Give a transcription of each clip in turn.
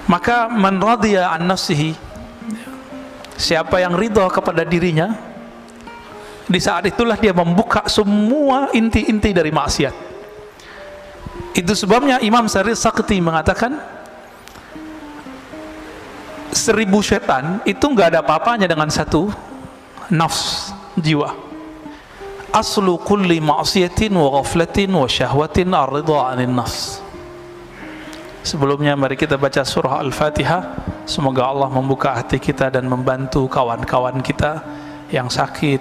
Maka man radiya an nafsihi, siapa yang ridha kepada dirinya, di saat itulah dia membuka semua inti-inti dari maksiat. Itu sebabnya Imam Syarif Sakti mengatakan 1000 setan itu nggak ada apa-apanya dengan satu nafs, jiwa. Aslu kulli ma'siyatin wa ghaflatin wa syahwatin ar-ridha 'anil nafs. Sebelumnya mari kita baca surah Al-Fatihah. Semoga Allah membuka hati kita dan membantu kawan-kawan kita yang sakit,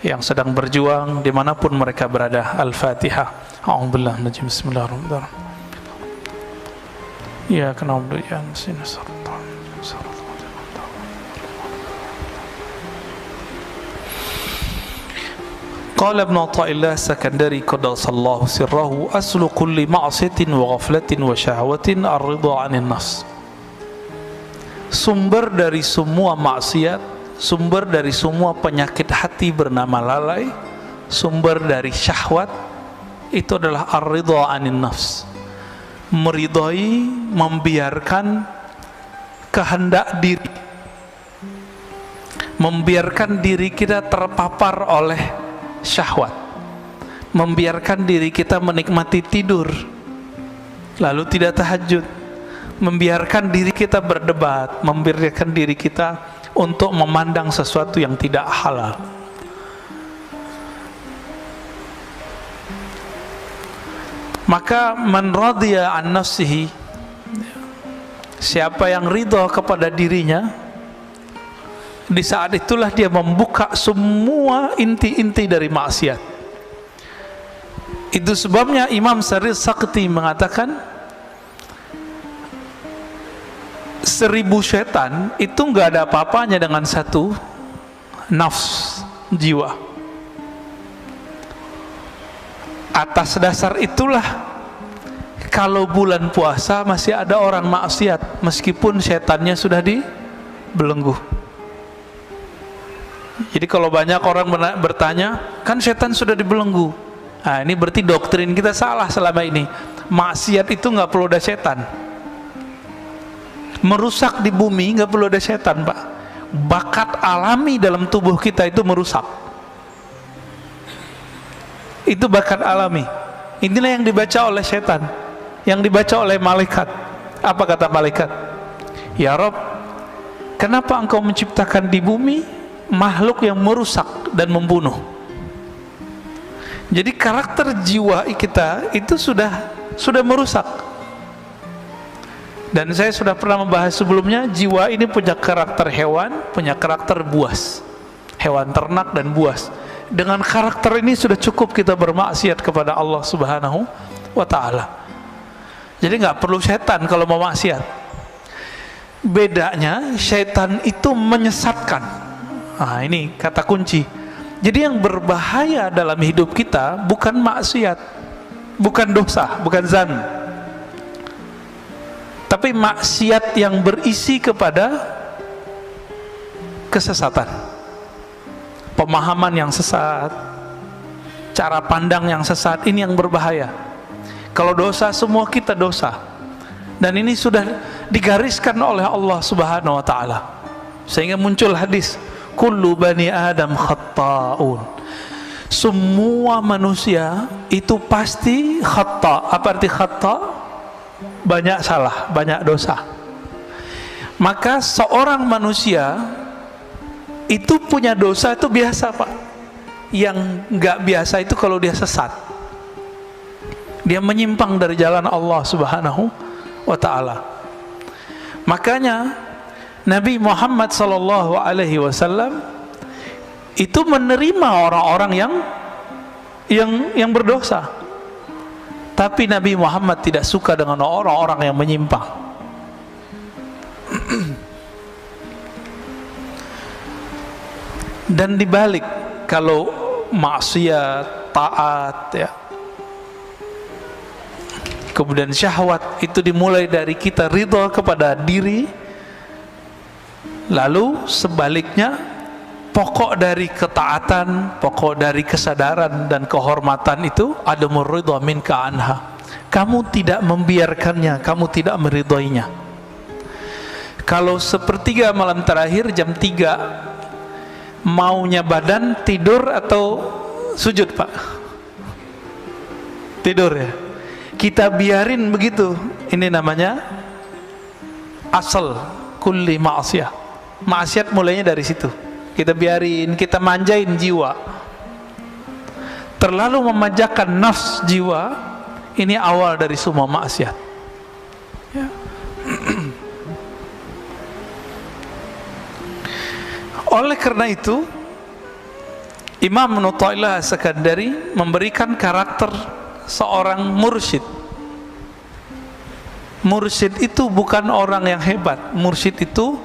yang sedang berjuang dimanapun mereka berada. Al-Fatihah. A'udzubillahi minasy Bismillahirrahmanirrahim. Ya kana na'budu wa iyyaka nasta'in. Qala Ibnu Athaillah Sakandari qaddasallahu sirrahu aslu kulli ma'siyatin wa ghaflatin wa syahwatin ar-ridha 'anil nafs. Sumber dari semua maksiat, sumber dari semua penyakit hati bernama lalai, sumber dari syahwat itu adalah ar-ridha 'anil nafs. Meridhai, membiarkan kehendak diri, membiarkan diri kita terpapar oleh syahwat, membiarkan diri kita menikmati tidur lalu tidak tahajud, membiarkan diri kita berdebat, membiarkan diri kita untuk memandang sesuatu yang tidak halal. Maka man radiya an nafsihi, siapa yang ridha kepada dirinya, di saat itulah dia membuka semua inti-inti dari maksiat. Itu sebabnya Imam Syarif Sakti mengatakan 1000 setan itu nggak ada apa-apanya dengan satu nafs, jiwa. Atas dasar itulah kalau bulan puasa masih ada orang maksiat meskipun setannya sudah dibelenggu. Jadi kalau banyak orang bertanya, kan setan sudah dibelenggu. Nah, ini berarti doktrin kita salah selama ini. Maksiat itu nggak perlu ada setan. Merusak di bumi nggak perlu ada setan, Pak. Bakat alami dalam tubuh kita itu merusak. Itu bakat alami. Inilah yang dibaca oleh setan, yang dibaca oleh malaikat. Apa kata malaikat? Ya Rob, kenapa engkau menciptakan di bumi makhluk yang merusak dan membunuh? Jadi karakter jiwa kita itu sudah merusak. Dan saya sudah pernah membahas sebelumnya, jiwa ini punya karakter hewan, punya karakter buas, hewan ternak dan buas. Dengan karakter ini sudah cukup kita bermaksiat kepada Allah Subhanahu wa ta'ala. Jadi nggak perlu setan kalau mau maksiat. Bedanya setan itu menyesatkan. Nah, ini kata kunci. Jadi yang berbahaya dalam hidup kita bukan maksiat, bukan dosa, bukan zan, tapi maksiat yang berisi kepada kesesatan, pemahaman yang sesat, cara pandang yang sesat. Ini yang berbahaya. Kalau dosa, semua kita dosa, dan ini sudah digariskan oleh Allah Subhanahu wa ta'ala, sehingga muncul hadis, kullu bani adam khatta'un. Semua manusia itu pasti khata'. Apa arti khata'? Banyak salah, banyak dosa. Maka seorang manusia itu punya dosa itu biasa, Pak. Yang nggak biasa itu kalau dia sesat, dia menyimpang dari jalan Allah Subhanahu wa ta'ala. Makanya Nabi Muhammad sallallahu alaihi wasallam itu menerima orang-orang yang berdosa. Tapi Nabi Muhammad tidak suka dengan orang-orang yang menyimpang. Dan dibalik, kalau maksiat, taat, ya, kemudian syahwat itu dimulai dari kita ridha kepada diri, lalu sebaliknya pokok dari ketaatan, pokok dari kesadaran dan kehormatan itu adamur ridha minka anha. Kamu tidak membiarkannya, kamu tidak meridhoinya. Kalau sepertiga malam terakhir jam 3, maunya badan tidur atau sujud, Pak? Tidur ya. Kita biarin begitu. Ini namanya asal kulli ma'asiyah. Maksiat mulainya dari situ. Kita biarin, kita manjain jiwa. Terlalu memanjakan nafs jiwa, ini awal dari semua maksiat. Ya. Oleh karena itu, Imam Ibnu Athaillah As-Sakandari memberikan karakter seorang mursyid. Mursyid itu bukan orang yang hebat. Mursyid itu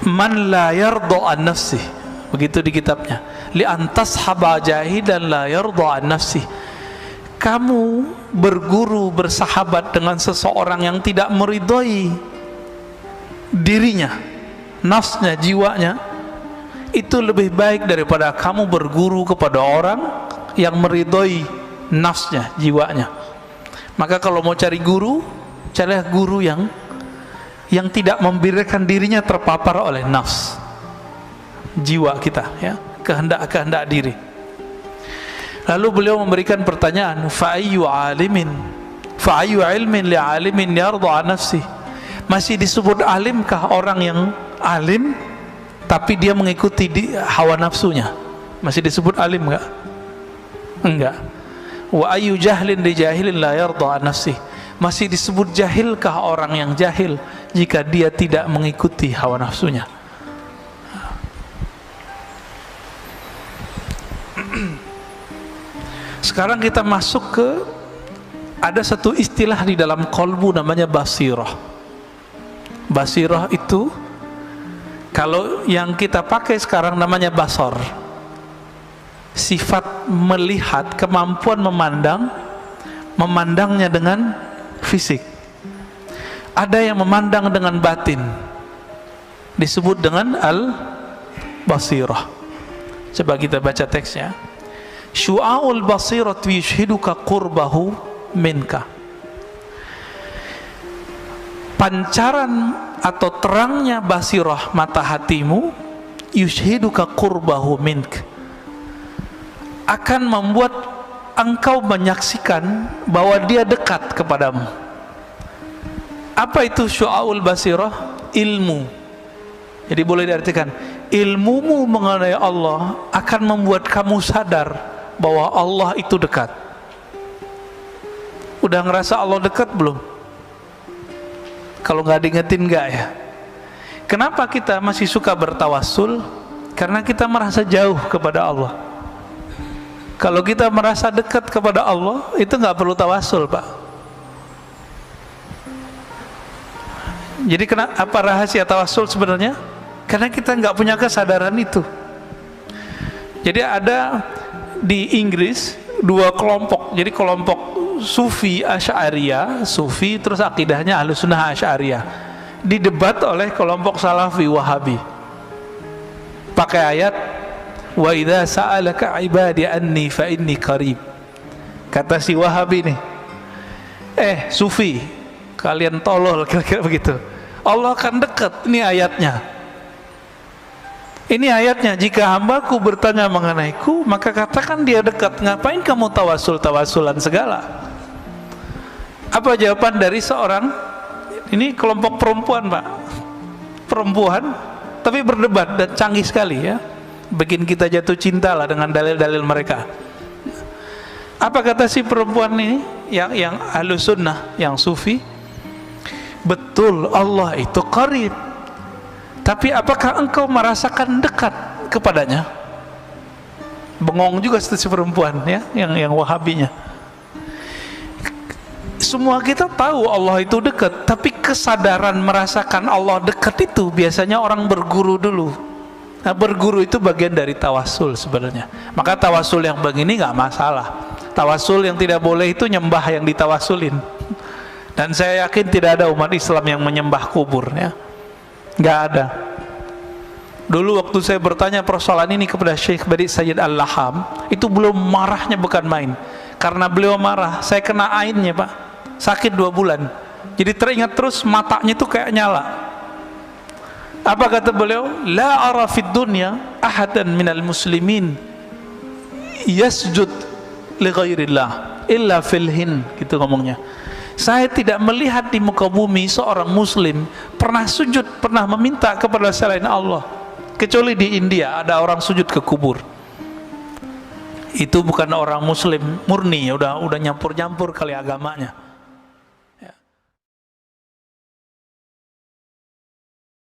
man la yarda an nafsih. Begitu di kitabnya. Li antas haba jahidan la yarda an nafsih. Kamu berguru, bersahabat dengan seseorang yang tidak meridhoi dirinya, nafsnya, jiwanya, itu lebih baik daripada kamu berguru kepada orang yang meridhoi nafsnya, jiwanya. Maka kalau mau cari guru, carilah guru yang tidak membiarkan dirinya terpapar oleh nafs, jiwa kita, ya, kehendak diri. Lalu beliau memberikan pertanyaan, fa ayyu ilmin li alimin yarda an nafsi. Masih disebut alimkah orang yang alim tapi dia mengikuti hawa nafsunya? Masih disebut alim enggak? Enggak. Wa ayyu jahlin li jahilin la yarda an nafsi. Masih disebut jahilkah orang yang jahil jika dia tidak mengikuti hawa nafsunya? Sekarang kita masuk ke, ada satu istilah di dalam qalbu namanya basirah. Basirah itu, kalau yang kita pakai sekarang namanya basar. Sifat melihat, kemampuan memandang, memandangnya dengan fisik. Ada yang memandang dengan batin, disebut dengan al-basirah. Coba kita baca teksnya. Syu'aul basirat yushhiduka qurbahu minka. Pancaran atau terangnya basirah mata hatimu, yushhiduka qurbahu mink, akan membuat engkau menyaksikan bahwa dia dekat kepadamu. Apa itu syu'aul basirah? Ilmu. Jadi boleh diartikan, ilmumu mengenai Allah akan membuat kamu sadar bahwa Allah itu dekat. Udah ngerasa Allah dekat belum? Kalau nggak diingetin nggak ya? Kenapa kita masih suka bertawassul? Karena kita merasa jauh kepada Allah. Kalau kita merasa dekat kepada Allah, itu nggak perlu tawassul, Pak. Jadi apa rahasia tawassul sebenarnya? Karena kita nggak punya kesadaran itu. Jadi ada di Inggris dua kelompok. Jadi kelompok Sufi Asy'ariyah, Sufi terus akidahnya Ahlussunnah Asy'ariyah, didebat oleh kelompok Salafi Wahabi. Pakai ayat, wa idza sa'alaka ibadi anni fa inni qarib. Kata si Wahabi nih, Sufi, kalian tolol, kira-kira begitu. Allah akan dekat, ini ayatnya. Ini ayatnya, jika hambaku bertanya mengenaiku, maka katakan dia dekat. Ngapain kamu tawassul-tawassulan segala? Apa jawaban dari seorang, ini kelompok perempuan, Pak, perempuan, tapi berdebat dan canggih sekali, ya, bikin kita jatuh cinta lah dengan dalil-dalil mereka. Apa kata si perempuan ini, yang Ahlussunnah, yang Sufi? Betul, Allah itu qarib, tapi apakah engkau merasakan dekat kepadanya? Bengong juga si perempuan, ya, yang Wahabinya. Semua kita tahu Allah itu dekat, tapi kesadaran merasakan Allah dekat itu biasanya orang berguru dulu. Nah, berguru itu bagian dari tawassul sebenarnya. Maka tawassul yang begini nggak masalah. Tawassul yang tidak boleh itu nyembah yang ditawassulin. Dan saya yakin tidak ada umat Islam yang menyembah kubur, ya. Nggak ada. Dulu waktu saya bertanya persoalan ini kepada Syekh Badi Sayyid Al-Laham, itu belum marahnya bukan main. Karena beliau marah, saya kena ainnya, Pak. sakit 2 bulan. Jadi teringat terus, matanya itu kayak nyala. Apa kata beliau? La ara fid dunya ahadan minal muslimin yasjud li ghairillah illa fil hin, gitu ngomongnya. Saya tidak melihat di muka bumi seorang muslim pernah sujud, pernah meminta kepada selain Allah, kecuali di India ada orang sujud ke kubur. Itu bukan orang muslim murni, udah nyampur-nyampur kali agamanya.